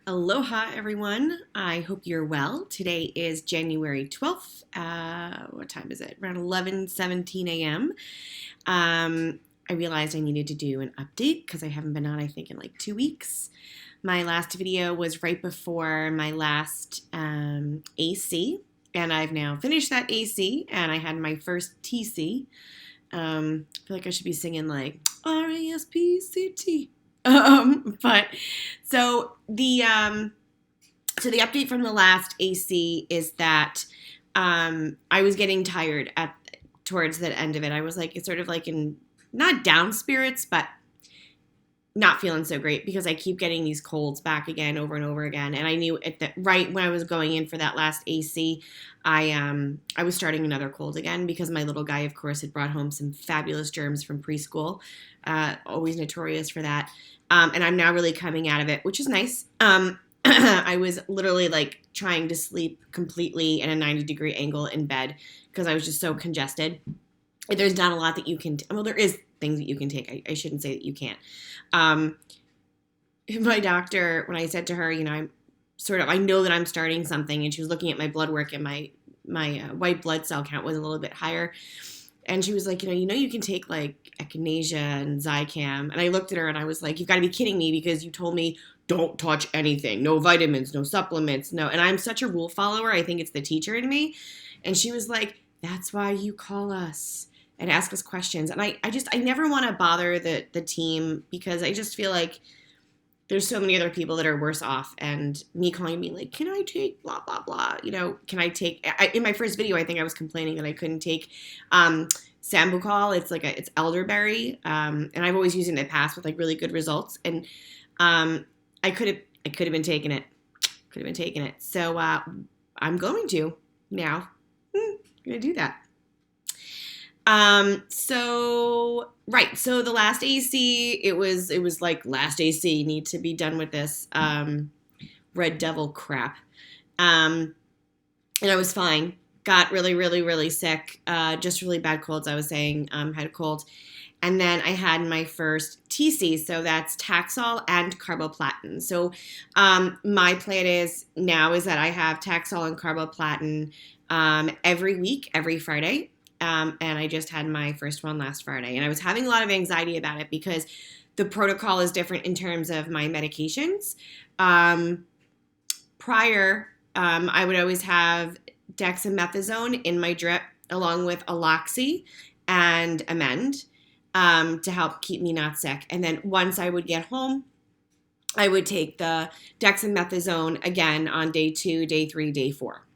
Aloha, everyone. I hope you're well. Today is January 12th. What time is it? Around 11:17 a.m. I realized I needed to do an update because I haven't been on, I think, in like 2 weeks. My last video was right before my last AC, and I've now finished that AC, and I had my first TC. I feel like I should be singing like RASPCT. But so the update from the last AC is that I was getting tired at towards the end of it. I was like, it's sort of like in not down spirits, but not feeling so great because I keep getting these colds back again over and over again. And I knew at the right when I was going in for that last AC, I was starting another cold again because my little guy, of course, had brought home some fabulous germs from preschool. Always notorious for that. And I'm now really coming out of it, which is nice. I was literally like trying to sleep completely at a 90-degree angle in bed because I was just so congested. There's not a lot that you can, well, there is things that you can take. I shouldn't say that you can't. My doctor, when I said to her, I know that I'm starting something, and she was looking at my blood work, and my white blood cell count was a little bit higher. And she was like, you can take like echinacea and Zicam. And I looked at her and I was like, you've got to be kidding me because you told me don't touch anything, no vitamins, no supplements, no. And I'm such a rule follower. I think it's the teacher in me. And she was like, that's why you call us and ask us questions. And I never want to bother the team because I just feel like there's so many other people that are worse off, and me calling me like, can I take blah, blah, blah, can I take, in my first video, I think I was complaining that I couldn't take Sambucol. It's elderberry. And I've always used it in the past with like really good results. And I could have been taking it. So I'm going to now. I'm going to do that. So the last AC, it was like last AC, need to be done with this red devil crap. And I was fine. Got really, really, really sick. Just really bad colds, I was saying, had a cold. And then I had my first TC, so that's Taxol and Carboplatin. So my plan is that I have Taxol and Carboplatin every week, every Friday. And I just had my first one last Friday. And I was having a lot of anxiety about it because the protocol is different in terms of my medications. Prior, I would always have dexamethasone in my drip along with Aloxi and Amend to help keep me not sick. And then once I would get home, I would take the dexamethasone again on day 2, day 3, day 4.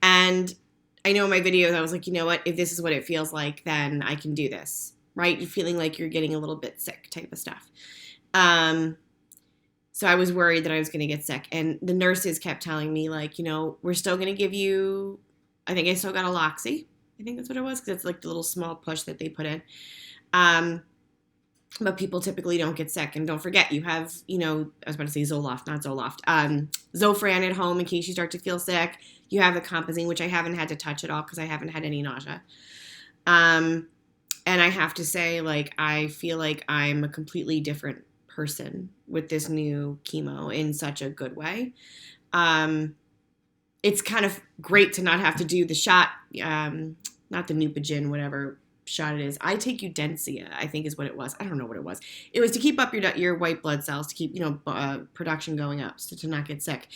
And I know in my videos, I was like, you know what? If this is what it feels like, then I can do this, right? You're feeling like you're getting a little bit sick type of stuff. So I was worried that I was going to get sick. And the nurses kept telling me, like, we're still going to give you, I think I still got Aloxi. I think that's what it was, because it's like the little small push that they put in. But people typically don't get sick. And don't forget, you have, I was about to say Zoloft, not Zoloft, Zofran at home in case you start to feel sick. You have the Compazine, which I haven't had to touch at all because I haven't had any nausea. And I have to say, like, I feel like I'm a completely different person with this new chemo in such a good way. It's kind of great to not have to do the shot, not the Neupogen, whatever shot it is. I take Udencia, I think is what it was. I don't know what it was. It was to keep up your white blood cells, to keep, production going up, so to not get sick.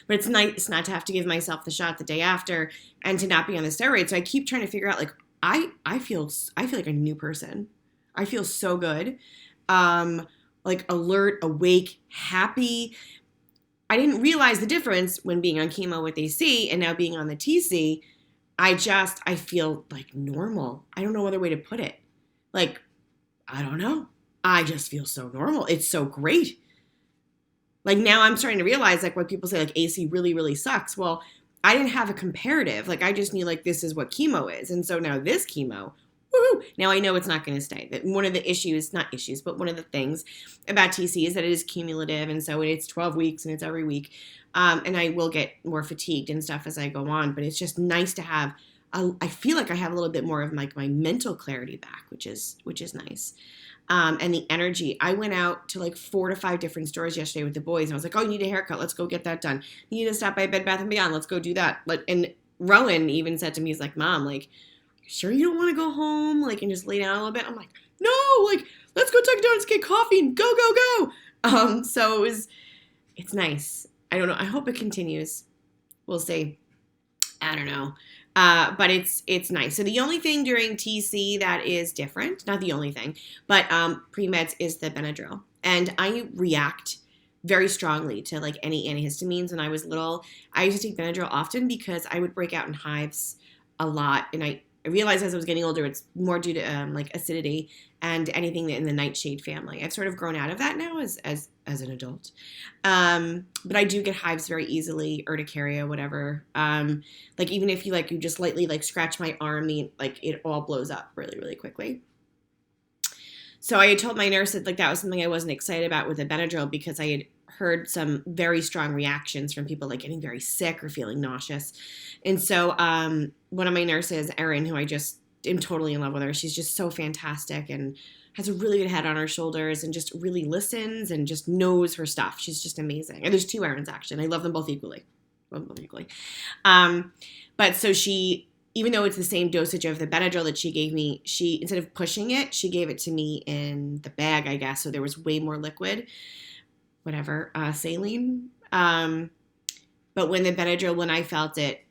But it's nice not to have to give myself the shot the day after and to not be on the steroids. So I keep trying to figure out, like, I feel like a new person. I feel so good. Like alert, awake, happy. I didn't realize the difference when being on chemo with AC and now being on the TC. I feel like normal. I don't know other way to put it. Like, I don't know. I just feel so normal. It's so great. Like, now I'm starting to realize, like, when people say, like, AC really, really sucks. Well, I didn't have a comparative. Like, I just knew, like, this is what chemo is. And so now this chemo, woohoo, now I know it's not going to stay. That one of the issues, not issues, but one of the things about TC is that it is cumulative. And so it's 12 weeks and it's every week. And I will get more fatigued and stuff as I go on. But it's just nice to have, I feel like I have a little bit more of, like, my mental clarity back, which is nice. and the energy. I went out to like 4 to 5 different stores yesterday with the boys, and I was like, oh, you need a haircut. Let's go get that done. You need to stop by Bed Bath & Beyond. Let's go do that. And Rowan even said to me, he's like, Mom, like, sure you don't want to go home, like, and just lay down a little bit? I'm like, no, like, let's go Dunkin' Donuts, get coffee, and go, go, go. So it's nice. I don't know. I hope it continues. We'll see. I don't know. But it's nice. So the only thing during TC that is different, not the only thing, but pre-meds is the Benadryl. And I react very strongly to like any antihistamines. When I was little, I used to take Benadryl often because I would break out in hives a lot. And I realized as I was getting older, it's more due to like acidity and anything in the nightshade family. I've sort of grown out of that now as an adult. But I do get hives very easily, urticaria, whatever. Like even if you just lightly like scratch my arm, it all blows up really, really quickly. So I had told my nurse that like that was something I wasn't excited about with the Benadryl because I had heard some very strong reactions from people like getting very sick or feeling nauseous. And so one of my nurses, Erin, who I just am totally in love with her, she's just so fantastic and has a really good head on her shoulders and just really listens and just knows her stuff. She's just amazing. And there's 2 Erins actually, and I love them both equally. But so she, even though it's the same dosage of the Benadryl that she gave me, she, instead of pushing it, she gave it to me in the bag, I guess. So there was way more liquid, whatever, saline. But when the Benadryl, when I felt it.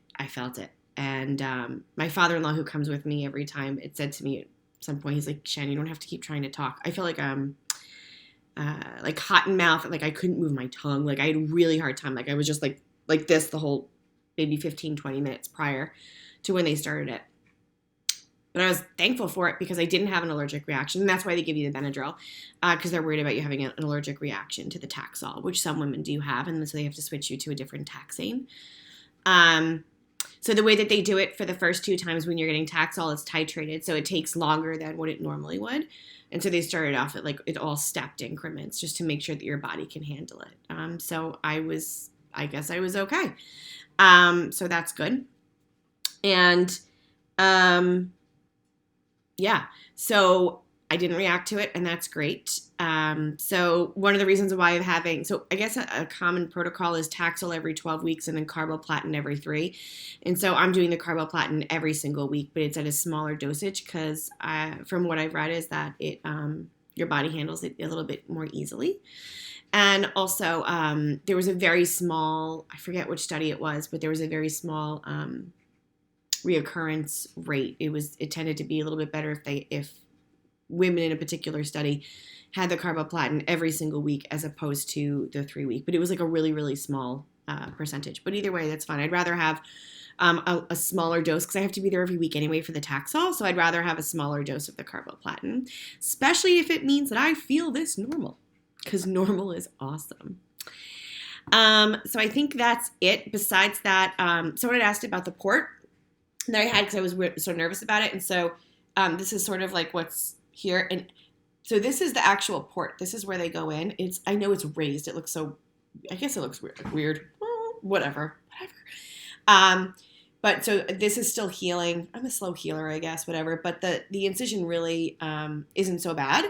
And my father-in-law, who comes with me every time, it said to me at some point, he's like, Shan, you don't have to keep trying to talk. I feel like hot in mouth, like I couldn't move my tongue. Like I had a really hard time. Like I was just like this the whole maybe 15, 20 minutes prior to when they started it. But I was thankful for it because I didn't have an allergic reaction. And that's why they give you the Benadryl, because they're worried about you having an allergic reaction to the Taxol, which some women do have. And so they have to switch you to a different taxane. So the way that they do it for the first 2 times when you're getting Taxol, it's titrated. So it takes longer than what it normally would. And so they started off at like it all stepped increments just to make sure that your body can handle it. So I guess I was okay. So that's good. And yeah, so I didn't react to it, and that's great. So one of the reasons why I'm having, so I guess a common protocol is Taxol every 12 weeks and then Carboplatin every 3. And so I'm doing the Carboplatin every single week, but it's at a smaller dosage because from what I've read is that it your body handles it a little bit more easily. And also there was a very small, I forget which study it was, but there was a very small reoccurrence rate. It tended to be a little bit better if women in a particular study had the Carboplatin every single week as opposed to the 3-week. But it was like a really, really small percentage. But either way, that's fine. I'd rather have a smaller dose because I have to be there every week anyway for the Taxol. So I'd rather have a smaller dose of the Carboplatin, especially if it means that I feel this normal, because normal is awesome. So I think that's it. Besides that, someone had asked about the port that I had because I was so nervous about it. And so this is sort of like what's here. And so this is the actual port. This is where they go in. I know it's raised. It looks so, I guess it looks weird. Whatever. But so this is still healing. I'm a slow healer, I guess, whatever. But the incision really isn't so bad.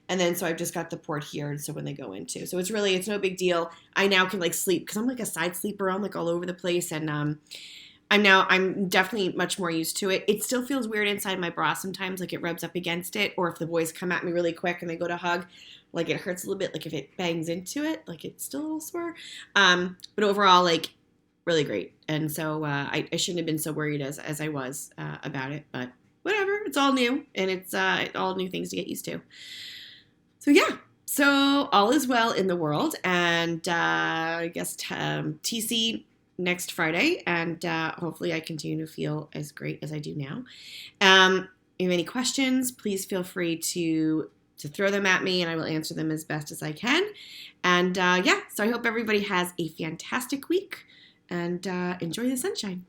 And then so I've just got the port here. So when they go into, so it's no big deal. I now can like sleep because I'm like a side sleeper. I'm like all over the place. And I'm definitely much more used to it. It still feels weird inside my bra sometimes, like it rubs up against it, or if the boys come at me really quick and they go to hug, like it hurts a little bit, like if it bangs into it, like it's still a little sore. But overall, like really great. And so I shouldn't have been so worried as I was about it, but whatever, it's all new, and it's all new things to get used to. So yeah, so all is well in the world, and I guess TC next Friday, and hopefully I continue to feel as great as I do now. If you have any questions, please feel free to throw them at me, and I will answer them as best as I can. And yeah, so I hope everybody has a fantastic week, and enjoy the sunshine.